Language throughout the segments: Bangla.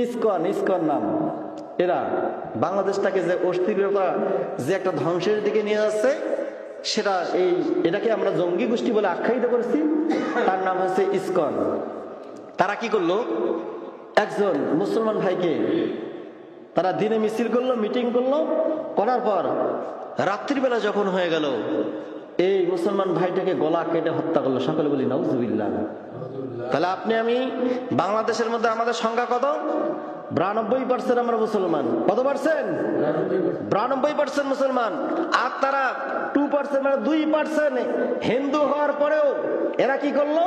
ইসকন, ইসকন নাম। এরা বাংলাদেশটাকে যে অস্থিরতা, যে একটা ধ্বংসের দিকে নিয়ে যাচ্ছে, সেটা এটাকে আমরা জঙ্গি গোষ্ঠী বলে আখ্যায়িত করেছি। তার নাম হচ্ছে ইসকন। তারা কি করলো, একজন মুসলমান ভাইকে তারা দিনে মিছিল করলো, মিটিং করলো, করার পর রাত্রিবেলা যখন হয়ে গেল, এই মুসলমান ভাইটাকে গলা কেটে হত্যা করলো। সকলে বলি নাউজুবিল্লাহ। তাহলে আপনি আমি বাংলাদেশের মধ্যে আমাদের সংখ্যা কত? 92% আমরা মুসলমান। কত পার্সেন্ট? 92% মুসলমান। আর তারা 2% মানে 2% হিন্দু হওয়ার পরেও এরা কি করলো,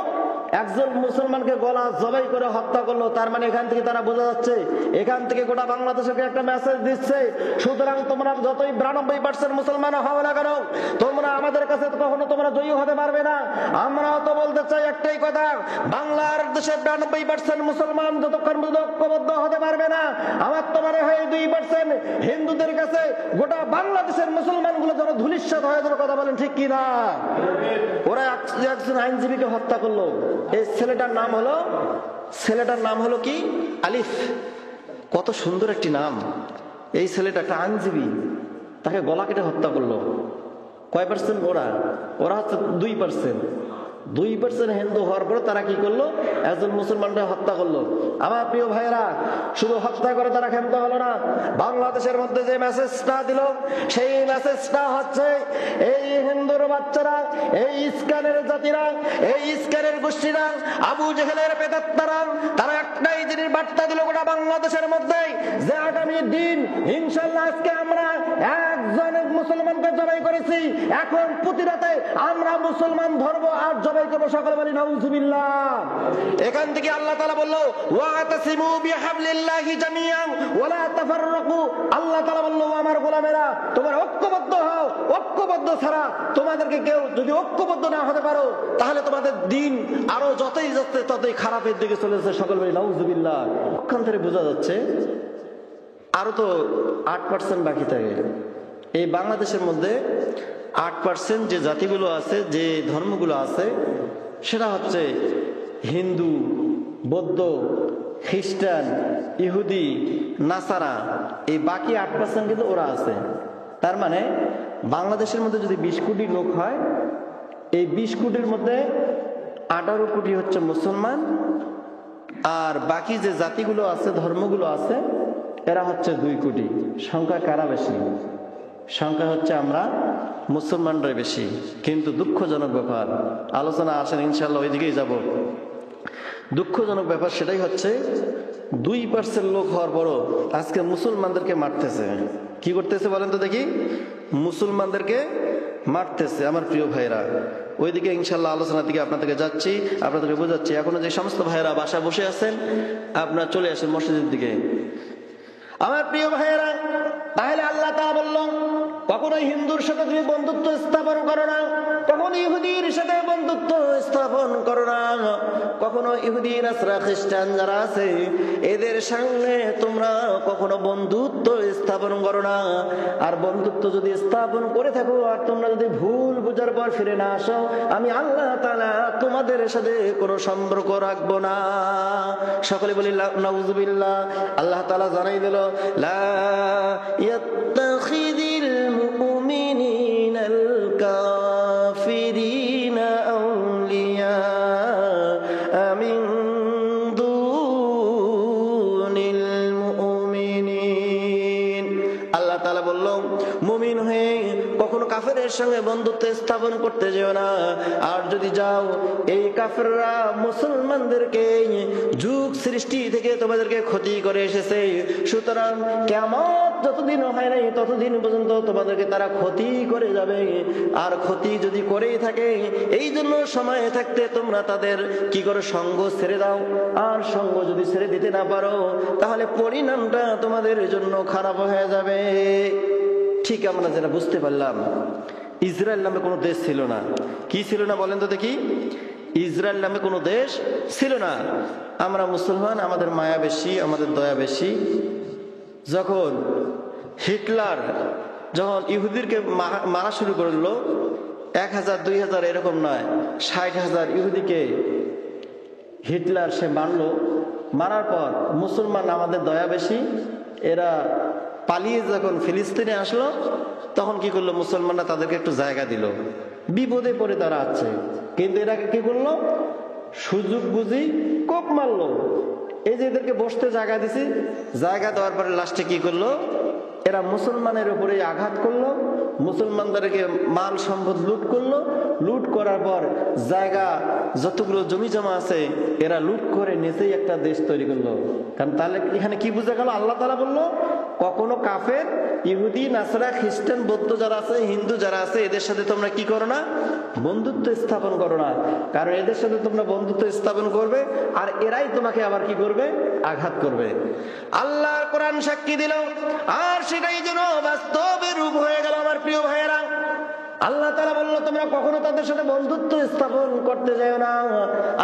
একজন মুসলমানকে গলা জবাই করে হত্যা করলো। তার মানে এখান থেকে তারা বোঝা যাচ্ছে, এখান থেকে গোটা বাংলাদেশকে একটা মেসেজ দিচ্ছে, সুতরাং তোমরা যতই 92% মুসলমান হও না কেন, তোমরা আমাদের কাছে কখনো তোমরা জয়ী হতে পারবে না। আমরাও তো বলতে চাই একটাই কথা, বাংলার দেশের 92% মুসলমান যতক্ষণ ঐক্যবদ্ধ হতে পারবে না, আমার তোমার হয়ে 2% হিন্দুদের কাছে গোটা বাংলাদেশের মুসলমান গুলো যেন ধূলিসাৎ হয়ে যেন, কথা বলেন ঠিক কিনা? ওরা একজন আইনজীবীকে হত্যা করলো। এই ছেলেটার নাম হলো কি? আলিফ। কত সুন্দর একটি নাম। এই ছেলেটা একটা আইনজীবী, তাকে গলা কেটে হত্যা করলো। কয় পার্সেন্ট? ওরা হচ্ছে 2%। 2% হিন্দু হওয়ার পরে তারা কি করলো, একজন মুসলমানকে হত্যা করলো। আমার প্রিয় ভাইয়েরা, শুধু হত্যা করে তারা ক্ষান্ত হলো না, বাংলাদেশের মধ্যে যে মেসেজটা দিল, সেই মেসেজটা হচ্ছে এই হিন্দুর বাচ্চারা, এই ইস্কানের জাতিরা, এই ইস্কানের গোষ্ঠীরা, আবু জেহেলের প্রেতাত্মারা, তারা একটাই জিনিস বার্তা দিল গোটা বাংলাদেশের মধ্যে, যে আগামী দিন ইনশাল্লাহ আজকে আমরা একজন মুসলমানকে জবাই করেছি, এখন প্রতি রাতে আমরা মুসলমান ধর্ম আর জবাই করবো। সকলে বলি নাউজুবিল্লাহ। এখান থেকে আল্লাহ তাআলা বলল, ওয়াতাসিমু বিহাবলিল্লাহি জামিআন ওয়া লা তাফাররাকু। আল্লাহ তাআলা বলল, আমার গোলামেরা তোমরা ঐক্যবদ্ধ হও। ঐক্যবদ্ধ ছাড়া তোমাদেরকে কেউ যদি ঐক্যবদ্ধ না হতে পারো, তাহলে তোমাদের দিন আরো যতই যাচ্ছে ততই খারাপের দিকে চলেছে। সকলে বলি নাউজুবিল্লাহ। ওখান থেকে বোঝা যাচ্ছে আরো তো 8% বাকি থাকে। এই বাংলাদেশের মধ্যে 8% যে জাতিগুলো আছে, যে ধর্মগুলো আছে, সেটা হচ্ছে হিন্দু, বৌদ্ধ, খ্রিস্টান, ইহুদি, নাসারা। এই বাকি 8% কিন্তু ওরা আছে। তার মানে বাংলাদেশের মধ্যে যদি 20 কোটি লোক হয়, এই 20 কোটির মধ্যে 18 কোটি হচ্ছে মুসলমান, আর বাকি যে জাতিগুলো আছে, ধর্মগুলো আছে, এরা হচ্ছে 2 কোটি। সংখ্যা কারা বেশি? সংখ্যা হচ্ছে আমরা মুসলমানরাই বেশি। কিন্তু দুঃখজনক ব্যাপার, আলোচনা আসেন ইনশাল্লাহ ওই দিকেই যাব। দুঃখজনক ব্যাপার সেটাই হচ্ছে 2% লোক হওয়ার পরও আজকে মুসলমানদেরকে মারতেছে। কি করতেছে বলেন তো দেখি? মুসলমানদেরকে মারতেছে। আমার প্রিয় ভাইরা, ওইদিকে ইনশাল্লাহ আলোচনার দিকে আপনাদেরকে যাচ্ছি, আপনাদেরকে বোঝাচ্ছি। এখনো যে সমস্ত ভাইয়েরা বাসায় বসে আছেন, আপনারা চলে আসেন মসজিদের দিকে। আমার প্রিয় ভাইয়েরা, তাহলে আল্লাহ তাআলা বলল, কখনো হিন্দুর সাথে তুমি বন্ধুত্ব স্থাপন করো না, কখনো ইহুদির সাথে বন্ধুত্ব স্থাপন করো না, কখনো ইহুদি, নাসরা, খ্রিস্টান যারা আছে এদের সঙ্গে তোমরা কখনো বন্ধুত্ব স্থাপন করো না। আর বন্ধুত্ব যদি স্থাপন করে থাকো আর তোমরা যদি ভুল বুঝার পর ফিরে না আসো, আমি আল্লাহ তাআলা তোমাদের সাথে কোনো সম্পর্ক রাখবো না। সকলে বলি নাউজুবিল্লাহ। আল্লাহ তাআলা জানাই দিল, লা ইয়াত্তাখিযিল মুমিনুনাল কাফিরিনা আউলিয়া মিন দুনিল মুমিনিন। আল্লাহ তাআলা বলল, মুমিন হয়ে কখনো কাফেরের সঙ্গে বন্ধুত্ব স্থাপন করতে যেও না। আর যদি যাও, এই কাফেররা মুসলমানদেরকে যুগ সৃষ্টি থেকে তোমাদেরকে ক্ষতি করে এসেছে। সুতরাং কিয়ামত যতদিন হয় নাই ততদিন পর্যন্ত তোমাদেরকে তারা ক্ষতি করে যাবে। আর ক্ষতি যদি করেই থাকে, এই জন্য সময় থাকতে তোমরা তাদের কি করো, সঙ্গ ছেড়ে দাও। আর সঙ্গ যদি ছেড়ে দিতে না পারো, তাহলে পরিণামটা তোমাদের জন্য খারাপ হয়ে যাবে। ঠিক আমরা যেটা বুঝতে পারলাম, ইসরায়েল নামে কোনো দেশ ছিল না। কি ছিল না বলেন তো দেখি? ইসরায়েল নামে কোনো দেশ ছিল না। আমরা মুসলমান, আমাদের মায়া বেশি, আমাদের দয়া বেশি। যখন হিটলার যখন ইহুদিরকে মারা শুরু করলো, 1000 2000 এরকম নয়, 60,000 ইহুদিকে হিটলার সে মারলো। মারার পর মুসলমান আমাদের দয়া বেশি, এরা পালিয়ে যখন ফিলিস্তিনে আসলো তখন কি করলো, মুসলমানরা তাদেরকে একটু জায়গা দিল, বিপদে পড়ে তারা আছে, কিন্তু এরা কি করলো, সুযোগ বুঝি কোপ মারলো। এই যে এদেরকে বসতে জায়গা দিছি, জায়গা দেওয়ার পরে লাস্টে কি করলো, এরা মুসলমানের উপরে আঘাত করলো, মুসলমানদেরকে মাল সম্পদ লুট করলো, লুট করার পর জায়গা যতগুলো জমি জমা আছে এরা লুট করে নিজেই একটা দেশ তৈরি করলো। কারণ তাহলে এখানে কি বোঝা গেল, আল্লাহ তাআলা বললো কখনো কাফের, ইহুদি, নাসরা, খ্রিস্টান, বৌদ্ধ যারা আছে, হিন্দু যারা আছে, এদের সাথে তোমরা কি করো না, বন্ধুত্ব স্থাপন করো না। কারণ এদের সাথে তোমরা বন্ধুত্ব স্থাপন করবে আর এরাই তোমাকে আবার কি করবে, আঘাত করবে। আল্লাহর কোরআন সাক্ষী দিল, আর সেটাই যেন বাস্তবে রূপ হয়ে গেল। আমার প্রিয় ভাইয়েরা, আল্লাহ তাআলা বলল তোমরা কখনো তাদের সাথে বন্ধুত্ব স্থাপন করতে যাও না।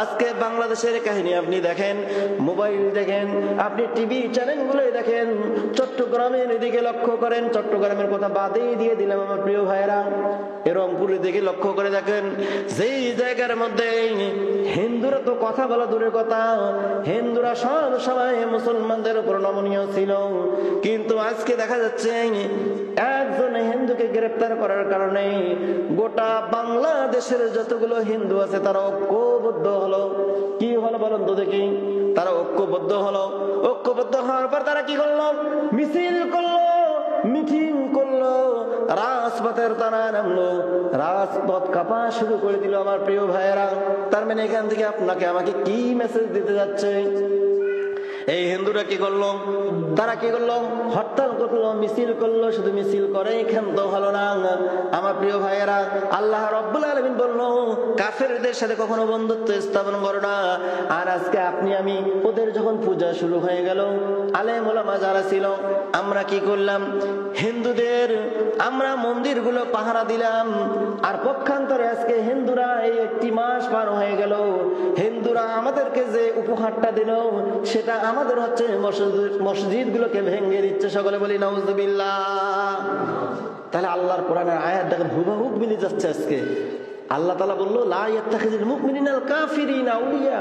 আজকে বাংলাদেশের কাহিনী আপনি দেখেন, মোবাইল দেখেন, আপনি টিভি চ্যানেলগুলো দেখেন, চট্টগ্রামের এদিকে লক্ষ্য করেন, চট্টগ্রামের কথা বাদেই দিয়ে দিলাম আমার প্রিয় ভাইয়েরা, রংপুরের দিকে লক্ষ্য করে দেখেন, যেই জায়গার মধ্যে হিন্দুরা তো কথা বলা দূরের কথা, হিন্দুরা সব সময় মুসলমানদের উপর নমনীয় ছিল, কিন্তু আজকে দেখা যাচ্ছে একজন হিন্দুকে গ্রেফতার করার কারণে গোটা বাংলাদেশের যতগুলো হিন্দু আছে তারা ঐক্যবদ্ধ হলো। কি হলো বলুন তো দেখি, তারা ঐক্যবদ্ধ হলো। ঐক্যবদ্ধ হওয়ার পর তারা কি করলো, মিছিল করলো, মিটিং করলো, রাজপথের তারা নামলো, রাজপথ কাঁপা শুরু করে দিল। আমার প্রিয় ভাইয়েরা, তার মানে এখান থেকে আপনাকে আমাকে কি মেসেজ দিতে যাচ্ছে, এই হিন্দুরা কি করলো, তারা কি করলো, হরতাল করলো, মিছিল করলো। শুধু মিছিল করে ক্ষান্ত হলো না আমার প্রিয় ভাইয়েরা, আল্লাহ রাব্বুল আলামিন বললো কাফেরদের সাথে কখনো বন্ধুত্ব স্থাপন করো না। আর আজকে আপনি আমি ওদের যখন পূজা শুরু হয়ে গেল, আলেম ওলামা যারা ছিল, আমরা কি করলাম, হিন্দুদের আমরা মন্দিরগুলো পাহারা দিলাম। আর পক্ষান্তরে আজকে হিন্দুরা এই 1 মাস পার হয়ে গেল, হিন্দুরা আমাদেরকে যে উপহারটা দিল সেটা আমাদের হচ্ছে মসজিদ গুলোকে ভেঙে দিচ্ছে। সকলে বলি নাউজুবিল্লাহ। তাহলে আল্লাহর কোরআনের আয়াত দেখেন হুবহু মিলে যাচ্ছে। আজকে আল্লাহ তাআলা বললো লা ইয়াত্তাখিযুল মুমিনুনাল কাফিরিনা আউলিয়া,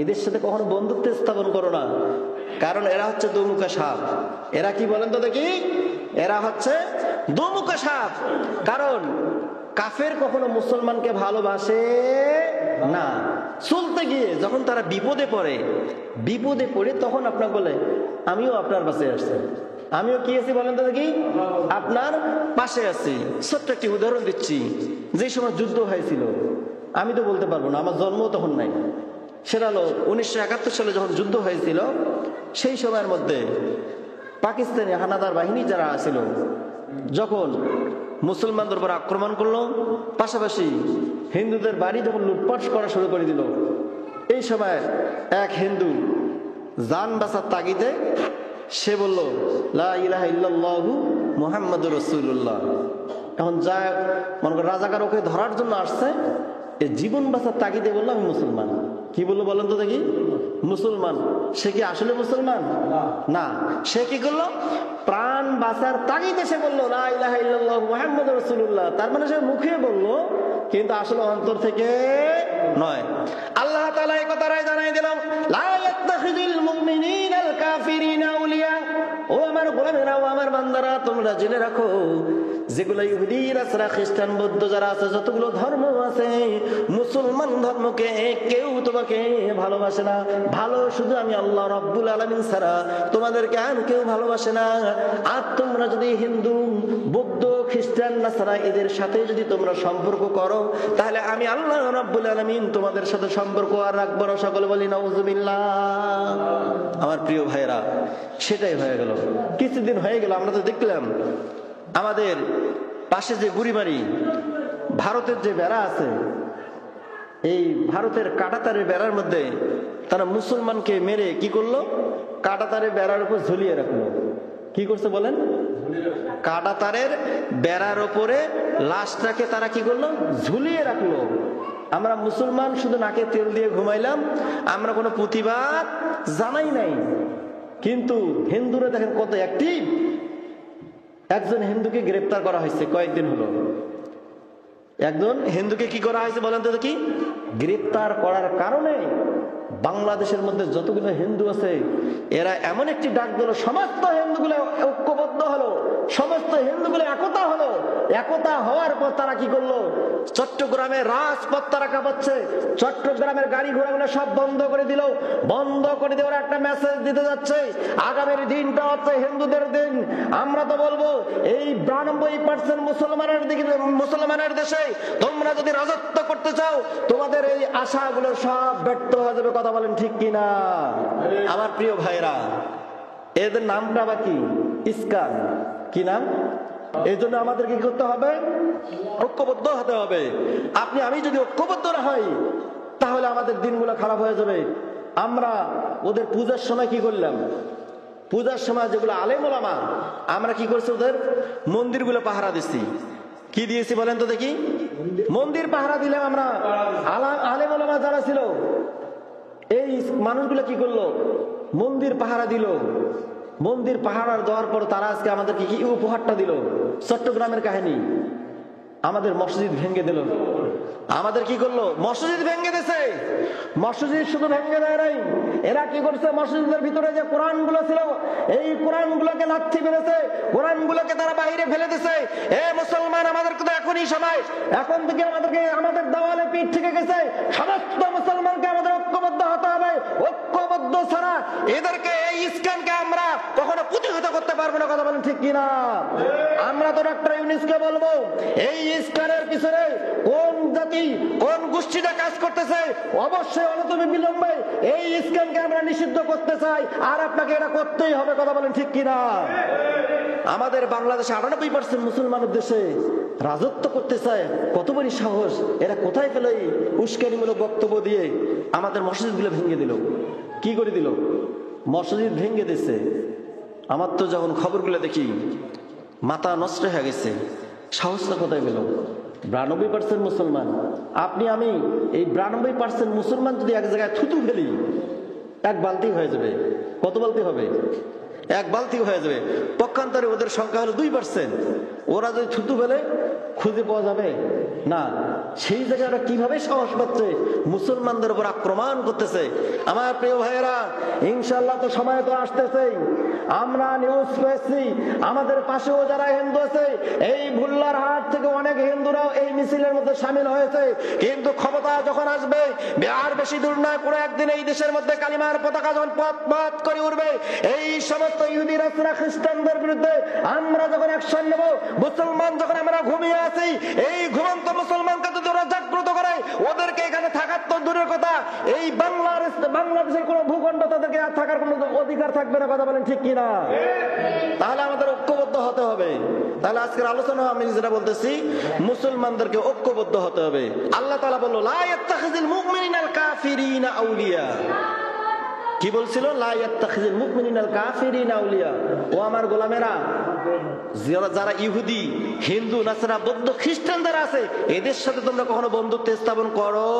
এদের সাথে কখনো বন্ধুত্ব স্থাপন করো না, কারণ এরা হচ্ছে দোমুখা সাপ। এরা কি বলেন তো দেখি, এরা হচ্ছে দোমুখা সাপ। কারণ কাফের কখনো মুসলমানকে ভালোবাসে না। চলতে গিয়ে যখন তারা বিপদে পড়ে তখন আপনাকে বলে আমিও আপনার পাশে আসছি, আমিও কি আছি বলেন তো দেখি, আপনার পাশে আছি। ছোট্ট একটি উদাহরণ দিচ্ছি, যে সময় যুদ্ধ হয়েছিল, আমি তো বলতে পারবো না, আমার জন্ম তখন নাই, সেটা হলো 1971 সালে যখন যুদ্ধ হয়েছিল। সেই সময়ের মধ্যে পাকিস্তানি হানাদার বাহিনী যারা ছিল, যখন মুসলমানদের উপর আক্রমণ করলো, পাশাপাশি হিন্দুদের বাড়ি যখন লুটপাট করা শুরু করে দিল, এই সময় এক হিন্দু জান বাঁচার তাগিদে সে বলল লা ইলাহা ইল্লাল্লাহু মুহাম্মাদুর রাসূলুল্লাহ। এখন যা মনে করেন রাজাকার ওকে ধরার জন্য আসছে, এই জীবন বাঁচার তাগিদে বললো আমি মুসলমান। কি বললো বলেন তো দেখি, মুসলমান। সে কি আসলে মুসলমান না, সে কি করলো, প্রাণ বাঁচার তাগিদে সে বললো লা ইলাহা ইল্লাল্লাহু মুহাম্মাদুর রাসূলুল্লাহ। তার মানে সে মুখে বললো, কিন্তু আসলে অন্তর থেকে নয়। আল্লাহ তাআলা এই কথাটাই জানাই দিলাম, লা ইয়াত্তাখিযুল মুমিনুনাল কাফিরিনা আউলিয়া। ও আমার গোলামেরা, ও আমার বান্দারা, তোমরা জেনে রাখো, যেগুলো ইহুদি, নাসারা, খ্রিস্টান, বৌদ্ধ যারা আছে, যতগুলো ধর্ম আছে, মুসলমান ধর্মকে কেউ তোমাকে ভালোবাসে না। ভালো শুধু আমি আল্লাহ রাব্বুল আলামিন ছাড়া তোমাদেরকে আর কেউ ভালোবাসে না। আর তোমরা যদি হিন্দু, বৌদ্ধ, খ্রিস্টান, নাসারা এদের সাথে যদি তোমরা সম্পর্ক করো, তাহলে আমি আল্লাহ রাব্বুল আলামিন তোমাদের সাথে সম্পর্ক আর রাখবো না। সকলে বলি নাউজুবিল্লাহ। আমার প্রিয় ভাইরা, সেটাই হয়ে গেল। কিছুদিন হয়ে গেল, আমরা তো দেখলাম আমাদের পাশে যে বুড়িমারি, ভারতের যে বেড়া আছে, এই ভারতের কাঁটাতারের বেড়ার মধ্যে তারা মুসলমানকে মেরে কি করলো, কাঁটাতারের বেড়ার উপর ঝুলিয়ে রাখলো। কি করছে বলেন, কাঁটাতারের বেড়ার উপরে লাশটাকে তারা কি করলো, ঝুলিয়ে রাখলো। আমরা মুসলমান শুধু নাকে তেল দিয়ে ঘুমাইলাম, আমরা কোনো প্রতিবাদ জানাই নাই। কিন্তু হিন্দুরা দেখেন কত অ্যাক্টিভ। একজন হিন্দুকে গ্রেফতার করা হয়েছে কয়েকদিন হলো। একজন হিন্দুকে কি করা হয়েছে বলেন তো কি, গ্রেফতার করার কারণে বাংলাদেশের মধ্যে যতগুলো হিন্দু আছে এরা এমন একটি ডাক দিল, সমস্ত হিন্দুগুলো ঐক্যবদ্ধ হলো, সমস্ত হিন্দুগুলো একতা হলো। একতা হওয়ার পর তারা কি করলো, চট্টগ্রামের রাজপথ তারা কাঁপাচ্ছে, চট্টগ্রামের গাড়ি ঘোড়াগুলো সব বন্ধ করে দিল। বন্ধ করে দেওয়ার একটা মেসেজ দিতে যাচ্ছে, আগামীর দিনটা হচ্ছে হিন্দুদের দিন। আমরা তো বলবো এই 92% মুসলমানের দেশে তোমরা যদি রাজত্ব করতে চাও, তোমাদের এই আশাগুলো সব ব্যর্থ হয়ে যাবে। কথা বলেন ঠিক কিনা আমার প্রিয় ভাইরা? এদের নামটা আবার কি? ইস্কান। কি নাম? এই জন্য আমাদের কি করতে হবে? ঐক্যবদ্ধ হতে হবে। আমি যদি ঐক্যবদ্ধ না হই তাহলে আমাদের দিনগুলো খারাপ হয়ে যাবে। আমরা ওদের পূজার সময় কি করলাম? পূজার সময় যেগুলো আলেম ওলামা, আমরা কি করছি? ওদের মন্দিরগুলো পাহারা দিচ্ছি। কি দিয়েছি বলেন তো দেখি? মন্দির পাহারা দিলাম আমরা। আলেম ওলামা যারা ছিল এই মানুষগুলো কি করলো? মন্দির পাহারা দিল। মন্দির পাহারা দেওয়ার পর তারা আজকে আমাদেরকে কি উপহারটা দিল? চট্টগ্রামের কাহিনী। আমাদের মসজিদ ভেঙে দিল। আমাদের কি করলো? মসজিদ ভেঙে দিয়েছে। মসজিদ শুধু ভেঙে দেয় নাই, এরা কি করছে? মসজিদের ভিতরে যে কোরআন গুলো ছিল এই কোরআন গুলোকে লাথি মেরেছে, কোরআন গুলোকে তারা বাইরে ফেলে দিছে। এ মুসলমান, আমাদের তো এখনই সময়, এখন থেকে আমাদের দেওয়ালে পিঠ থেকে গেছে। সমস্ত মুসলমানকে আমাদের ঐক্যবদ্ধ হতে হবে। ঐক্যবদ্ধ ছাড়া এদেরকে, এই ইসলামকে আমরা কখনো প্রতিহত করতে পারবো না। কথা বলেন ঠিক কিনা? আমরা তো ডক্টর ইউনূসকে বলবো, এই ইসলামের পিছনে কোন জাতি, কোন গোষ্ঠীটা কাজ করতেছে, অবশ্যই অনতম বিলম্বে এই ইসলামকে আমরা নিষিদ্ধ করতে চাই, আর আপনাকে এটা করতেই হবে। কথা বলেন ঠিক কিনা? আমাদের বাংলাদেশে 98% মুসলমানের দেশে রাজত্ব করতে চায়। কত বড় সাহস! এরা কোথায় পেল এই উস্কানিমূলক বক্তব্য দিয়ে আমাদের মসজিদগুলো ভেঙে দিল? কি করে দিল? মসজিদ ভেঙে দিচ্ছে। আমার তো যখন খবরগুলো দেখি মাথা নষ্ট হয়ে গেছে। সাহসটা কোথায় পেল? 92% মুসলমান। আমি এই 92% মুসলমান যদি এক জায়গায় থুতু ফেলি, এক বালতি হয়ে যাবে। কত বালতি হবে? এক বালতি হয়ে যাবে। পক্ষান্তরে ওদের সংখ্যা হলো 2%। ওরা যদি থুতু ফেলে খুঁজে পাওয়া যাবে না। সেই জায়গায় ওরা কিভাবে সাহস পাচ্ছে মুসলমানদের উপর আক্রমণ করতেছে? আমার প্রিয় ভাইয়েরা, ইনশাল্লাহ তো সময় তো আসতেছে। আমরা নিউজ পেয়েছি আমাদের পাশেও যারা হিন্দু আছে, এই ভুল্লার হাট থেকে অনেক হিন্দুরাও এই মিছিলের মধ্যে সামিল হয়েছে। কিন্তু ক্ষমতা যখন আসবে, আর বেশি দূর নয়, পুরো একদিন এই দেশের মধ্যে কালিমার পতাকা যখন পথ করে উঠবে, এই সমস্ত ইহুদি রাষ্ট্র খ্রিস্টানদের বিরুদ্ধে আমরা যখন অ্যাকশন নেব, মুসলমান যখন আমরা ঘুমিয়ে আছি, এই ঘুমন্ত মুসলমানকে যদি ওরা জাগ্রত করে, ওদেরকে এখানে থাকার তো দূরের কথা, এই বাংলাদেশের কোন ভূখণ্ড তাদেরকে আর থাকার কোন অধিকার থাকবে না। কথা বলেন ঠিক কিনা? তাহলে আমাদের ঐক্যবদ্ধ হতে হবে। তাহলে আজকের আলোচনা আমি যেটা বলতেছি, মুসলমানদেরকে ঐক্যবদ্ধ হতে হবে। আল্লাহ তাআলা বলল, লা ইয়াত্তাখিযুল মুমিনুনাল কাফিরিনা আউলিয়া। কি বলছিল? লা ইয়াত্তাখিযুল মুমিনুনাল কাফিরিনা আউলিয়া। ও আমার গোলামেরা, যারা ইহুদি, হিন্দু, নাসারা, বৌদ্ধ, খ্রিস্টান যারা আছে, এদের সাথে তোমরা কখনো বন্ধুত্ব স্থাপন করো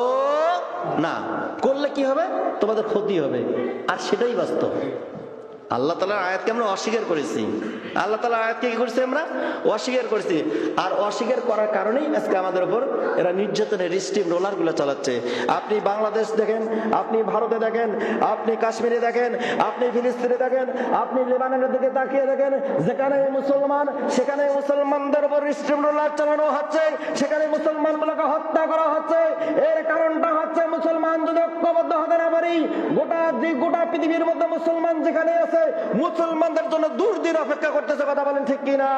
না। করলে কি হবে? তোমাদের ক্ষতি হবে। আর সেটাই বাস্তব। আল্লাহ তাআলার আয়াতকে আমরা অস্বীকার করেছি। আল্লাহ তাআলার আয়াতকে কি করেছি? আমরা অস্বীকার করেছি। আর অস্বীকার করার কারণেই আজকে আমাদের উপর এরা নির্যাতনের স্টিম রোলার গুলো চালাচ্ছে। আপনি বাংলাদেশ দেখেন, আপনি ভারতে দেখেন, আপনি কাশ্মীরে দেখেন, আপনি ফিলিস্তিনে দেখেন, আপনি লেবাননের দিকে তাকিয়ে দেখেন, যেখানে মুসলমান সেখানে মুসলমানদের উপর স্টিম রোলার চালানো হচ্ছে, সেখানে মুসলমানগুলোকে হত্যা করা হচ্ছে। এর কারণটা হচ্ছে, মুসলমান যদি ঐক্যবদ্ধ হতে না পারি, গোটা পৃথিবীর মধ্যে মুসলমান যেখানে আছে, মুসলমানদের জন্য দূর দিন অপেক্ষা করতেছে। কথা বলেন ঠিক কিনা?